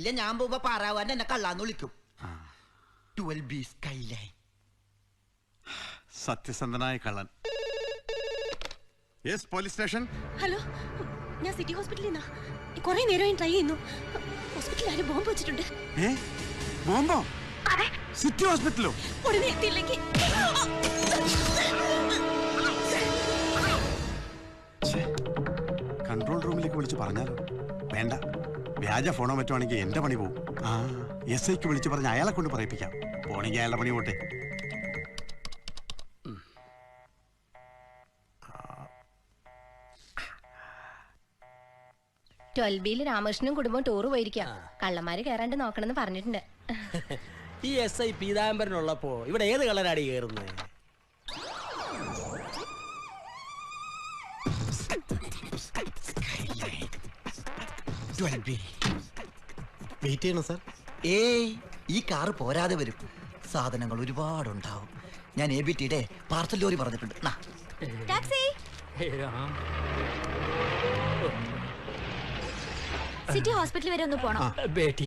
ഇല്ല, ഞാൻ പോകുമ്പോ പാറാവാൻ എന്നെ കള്ളാന്ന് വിളിക്കും. 12B skyline. സത്യസന്ധനായ കള്ളൻ. Yes, police station. ഹലോ, ഞാൻ സിറ്റി ഹോസ്പിറ്റലിൽ നിന്നാ. കുറെ നേരമായി ട്രൈ ചെയ്യുന്നു. ഹോസ്പിറ്റലിൽ ആരും ബോംബ് വെച്ചിട്ടുണ്ട്. ബോംബോ? സിറ്റി ഹോസ്പിറ്റലോ? ഉടനെ എത്തിയില്ലെങ്കിൽ കൺട്രോൾ റൂമിലേക്ക് വിളിച്ച് പറഞ്ഞാലോ? വേണ്ട, വ്യാജ ഫോണോ പറ്റുവാണെങ്കിൽ എന്റെ പണി പോവും. SIക്ക് വിളിച്ച് പറഞ്ഞ് അയാളെ കൊണ്ട് പറയിപ്പിക്കാം. പോണെങ്കിൽ അയാളുടെ പണി പോട്ടെ. ട്വൽബിയിൽ രാമകൃഷ്ണനും കുടുംബം ടൂർ പോയിരിക്കാം. കള്ളന്മാര് കയറാണ്ട് നോക്കണമെന്ന് പറഞ്ഞിട്ടുണ്ട്. ഈ SI പീതാംബരനുള്ളപ്പോ ഇവിടെ ഏത് കളറാടി കയറുന്നത്? വെയിറ്റ് ചെയ്യണം സാർ. ഏയ്, ഈ കാറ് പോരാതെ വരും. സാധനങ്ങൾ ഒരുപാടുണ്ടാവും. ഞാൻ ABTയുടെ പാർസൽ ലോറി പറഞ്ഞിട്ടുണ്ട്. ടാക്സി. സിറ്റി ഹോസ്പിറ്റൽ വരെ ഒന്ന് പോണം.